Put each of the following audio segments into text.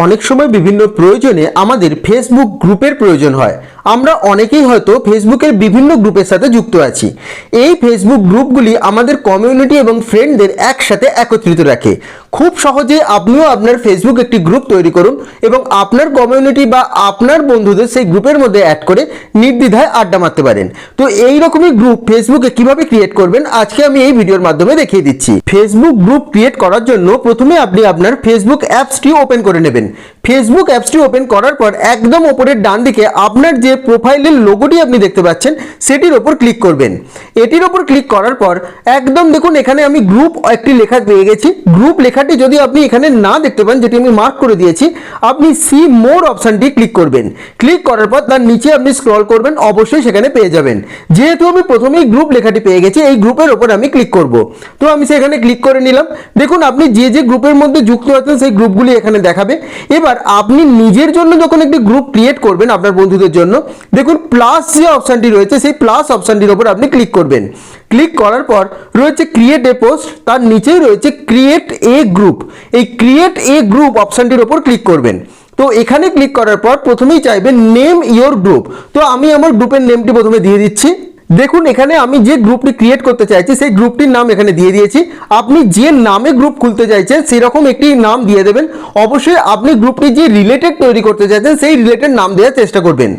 অনেক সময় বিভিন্ন প্রয়োজনে আমাদের ফেসবুক গ্রুপের প্রয়োজন হয়। আমরা অনেকেই হয়তো ফেসবুকের বিভিন্ন গ্রুপের সাথে যুক্ত আছি। এই ফেসবুক গ্রুপগুলি আমাদের কমিউনিটি এবং ফ্রেন্ডদের একসাথে একত্রিত রাখে। খুব সহজে আপনিও আপনার ফেসবুক একটি গ্রুপ তৈরি করুন এবং আপনার কমিউনিটি বা আপনার বন্ধুদের সেই গ্রুপের মধ্যে অ্যাড করে নির্দ্বিধায় আড্ডা মারতে পারেন। তো এই রকমই গ্রুপ ফেসবুকে কিভাবে ক্রিয়েট করবেন আজকে আমি এই ভিডিওর মাধ্যমে দেখিয়ে দিচ্ছি। ফেসবুক গ্রুপ ক্রিয়েট করার জন্য প্রথমে আপনি আপনার ফেসবুক অ্যাপসটি ওপেন করে নেবেন। ফেসবুক অ্যাপসটি ওপেন করার পর একদম উপরের ডান দিকে আপনার যে প্রোফাইলের লোগোটি আপনি দেখতে পাচ্ছেন সেটির ওপর ক্লিক করবেন। এটির ওপর ক্লিক করার পর একদম দেখুন এখানে আমি গ্রুপ একটি লেখা পেয়ে গেছি। গ্রুপ লেখাটি যদি আপনি এখানে না দেখতে পান, যেটি আমি মার্ক করে দিয়েছি, আপনি সি মোর অপশনটি ক্লিক করবেন। ক্লিক করার পর তার নিচে আপনি স্ক্রল করবেন, অবশ্যই সেখানে পেয়ে যাবেন। যেহেতু আমি প্রথমেই গ্রুপ লেখাটি পেয়ে গেছি, এই গ্রুপের ওপর আমি ক্লিক করব। তো আমি সেখানে ক্লিক করে নিলাম। দেখুন আপনি যে যে গ্রুপের মধ্যে যুক্ত আছেন সেই গ্রুপগুলি এখানে দেখাবে। এবার আপনি নিজের জন্য যখন একটি গ্রুপ ক্রিয়েট করবেন আপনার বন্ধুদের জন্য, দেখুন প্লাস যে অপশনটি রয়েছে সেই প্লাস অপশনটির উপর আপনি ক্লিক করবেন। ক্লিক করার পর রয়েছে ক্রিয়েট এ পোস্ট, তার নিচেই রয়েছে ক্রিয়েট এ গ্রুপ। এই ক্রিয়েট এ গ্রুপ অপশনটির উপর ক্লিক করবেন। তো এখানে ক্লিক করার পর প্রথমেই চাইবেন নেম ইয়োর গ্রুপ। তো আমি আমার গ্রুপের নেমটি প্রথমে দিয়ে দিচ্ছি। দেখুন এখানে আমি যে গ্রুপটি ক্রিয়েট করতে চাইছি সেই গ্রুপটির নাম এখানে দিয়ে দিয়েছি। আপনি যে নামে গ্রুপ খুলতে চাইছেন সেরকম একটি নাম দিয়ে দেবেন। অবশ্যই আপনি গ্রুপটি যে রিলেটেড তৈরি করতে চাইছেন সেই রিলেটেড নাম দেওয়ার চেষ্টা করবেন।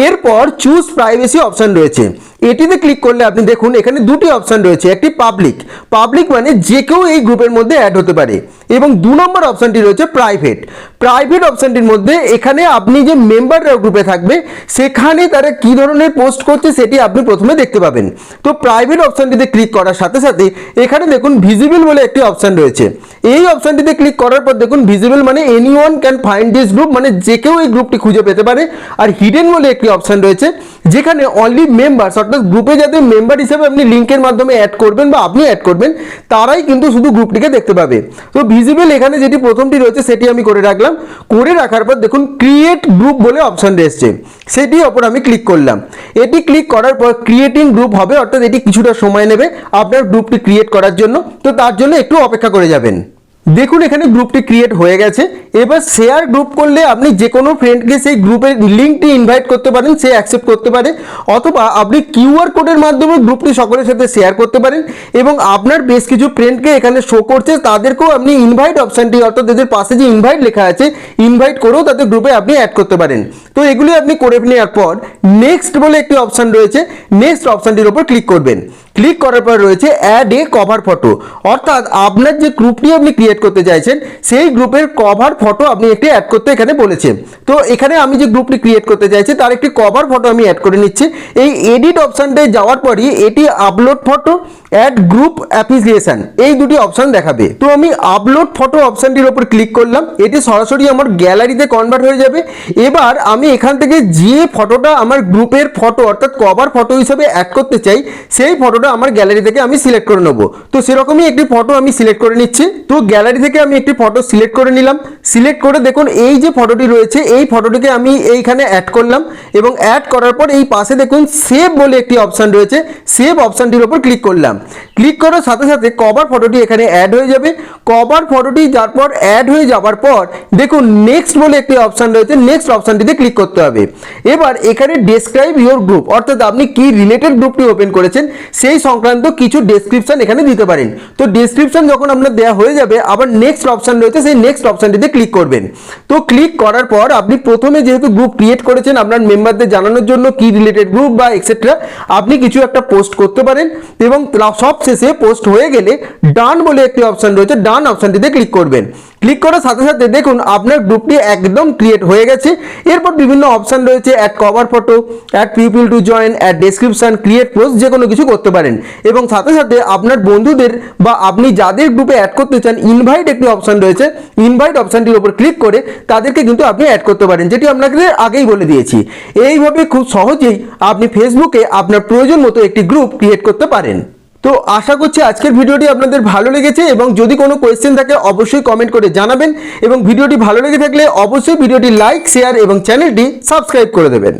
এরপর চুজ প্রাইভেসি অপশন রয়েছে, এটিতে ক্লিক করলে আপনি দেখুন এখানে দুটি অপশন রয়েছে। একটি পাবলিক, পাবলিক মানে যে কেউ এই গ্রুপের মধ্যে অ্যাড হতে পারে, এবং 2 নম্বর অপশনটি রয়েছে প্রাইভেট। প্রাইভেট অপশনটির মধ্যে এখানে আপনি যে মেম্বাররা গ্রুপে থাকবে সেখানে তারা কি ধরনের পোস্ট করছে সেটি আপনি প্রথমে দেখতে পাবেন। তো প্রাইভেট অপশনটিতে ক্লিক করার সাথে সাথে এখানে দেখুন ভিজিবল বলে একটি অপশন রয়েছে। এই অপশনটিতে ক্লিক করার পর দেখুন ভিজিবল মানে anyone can find this group, মানে যে কেউ এই গ্রুপটি খুঁজে পেতে পারে। আর হিডেন বলে একটি অপশন রয়েছে যেখানে অনলি মেম্বার্স, অর্থাৎ গ্রুপে যাতে মেম্বার হিসেবে আপনি লিঙ্কের মাধ্যমে অ্যাড করবেন বা আপনি অ্যাড করবেন তারাই কিন্তু শুধু গ্রুপটিকে দেখতে পাবে। তো ভিজিবল এখানে যেটি প্রথমটি রয়েছে সেটি আমি করে রাখলাম। করে রাখার পর দেখুন ক্রিয়েট গ্রুপ বলে অপশন রয়েছে, সেটির ওপর আমি ক্লিক করলাম। এটি ক্লিক করার পর ক্রিয়েটিং গ্রুপ হবে, অর্থাৎ এটি কিছুটা সময় নেবে আপনার গ্রুপটি ক্রিয়েট করার জন্য। তো তার জন্য একটু অপেক্ষা করে যাবেন। দেখুন এখানে গ্রুপটি ক্রিয়েট হয়ে গেছে। এবার শেয়ার গ্রুপ করলে আপনি যে কোনো ফ্রেন্ডকে সেই গ্রুপের লিঙ্কটি ইনভাইট করতে পারেন, সে অ্যাকসেপ্ট করতে পারে। অথবা আপনি কিউআর কোডের মাধ্যমে গ্রুপটি সকলের সাথে শেয়ার করতে পারেন এবং আপনার বেশ কিছু ফ্রেন্ডকে এখানে শো করছে তাদেরকেও আপনি ইনভাইট অপশনটি, অর্থাৎ এদের পাশে যে ইনভাইট লেখা আছে ইনভাইট করেও তাদের গ্রুপে আপনি অ্যাড করতে পারেন। তো এগুলি আপনি করে নেওয়ার পর নেক্সট বলে একটি অপশন রয়েছে, নেক্সট অপশনটির উপর ক্লিক করবেন। ক্লিক করার পর রয়েছে অ্যাড এ কভার ফটো, অর্থাৎ আপনার যে গ্রুপটি আপনি ক্রিয়েট করতে চাইছেন সেই গ্রুপের কভার ফটো আপনি একটি অ্যাড করতে এখানে বলেছে। তো এখানে আমি যে গ্রুপটি ক্রিয়েট করতে চাইছি তার একটি কভার ফটো আমি অ্যাড করে নিচ্ছি। এই এডিট অপশনটায় যাওয়ার পরই এটি upload photo, add group affiliation, এই দুটি অপশন দেখাবে। তো আমি আপলোড ফটো অপশনটির উপর ক্লিক করলাম। এটি সরাসরি আমার গ্যালারিতে কনভার্ট হয়ে যাবে। এবার আমি এখান থেকে যে ফটোটা আমার গ্রুপের ফটো অর্থাৎ কভার ফটো হিসেবে অ্যাড করতে চাই সেই ফটোটা আমার গ্যালারি থেকে আমি সিলেক্ট করে নেব। তো সেরকমই একটি ফটো আমি সিলেক্ট করে নিচ্ছি। তো গ্যালারি থেকে আমি একটি ফটো সিলেক্ট করে নিলাম। সিলেক্ট করে দেখুন এই যে ফটোটি রয়েছে এই ফটোটিকে আমি এইখানে অ্যাড করলাম এবং অ্যাড করার পর এই পাশে দেখুন সেভ বলে একটি অপশন রয়েছে, সেভ অপশনটির উপর ক্লিক করলাম। ক্লিক করার সাথে সাথে কভার ফটোটি এখানে অ্যাড হয়ে যাবে। কভার ফটোটি তারপর অ্যাড হয়ে যাওয়ার পর দেখুন নেক্সট বলে একটি অপশন রয়েছে, নেক্সট অপশনটিতে ক্লিক করতে হবে। এবার এখানে ডেসক্রাইব ইউর গ্রুপ, অর্থাৎ আপনি কি রিলেটেড গ্রুপটি ওপেন করেছেন সেই সংক্রান্ত কিছু ডেসক্রিপশন এখানে দিতে পারেন। তো ডেসক্রিপশন যখন আপনার দেওয়া হয়ে যাবে আবার নেক্সট অপশন রয়েছে, সেই নেক্সট অপশনটিতে ক্লিক করবেন। তো ক্লিক করার পর আপনি প্রথমে যেহেতু গ্রুপ ক্রিয়েট করেছেন আপনার মেম্বারদের জানানোর জন্য কি রিলেটেড গ্রুপ বা এক্সেট্রা, আপনি কিছু একটা পোস্ট করতে পারেন এবং সব শেষে পোস্ট হয়ে গেলে ডান বলে একটি অপশন রয়েছে, ডান অপশনটিতে ক্লিক করবেন। ক্লিক করার সাথে সাথে দেখুন আপনার গ্রুপটি একদম ক্রিয়েট হয়ে গেছে। এরপর বিভিন্ন অপশন রয়েছে, add cover photo, add people to join, add description, create post, যে কোনো কিছু করতে পারেন। এবং সাথে সাথে আপনার বন্ধুদের বা আপনি যাদের গ্রুপে অ্যাড করতে চান ইনভাইট একটি অপশন রয়েছে, ইনভাইট অপশনটির উপর ক্লিক করে তাদেরকে কিন্তু আপনি অ্যাড করতে পারেন, যেটি আপনাকে আগেই বলে দিয়েছি। এইভাবে খুব সহজেই আপনি ফেসবুকে আপনার প্রয়োজন মতো একটি গ্রুপ ক্রিয়েট করতে পারেন। তো আশা করছি আজকের ভিডিওটি আপনাদের ভালো লেগেছে এবং যদি কোনো কোয়েশ্চেন থাকে অবশ্যই কমেন্ট করে জানাবেন এবং ভিডিওটি ভালো লেগে থাকলে অবশ্যই ভিডিওটি লাইক, শেয়ার এবং চ্যানেলটি সাবস্ক্রাইব করে দেবেন।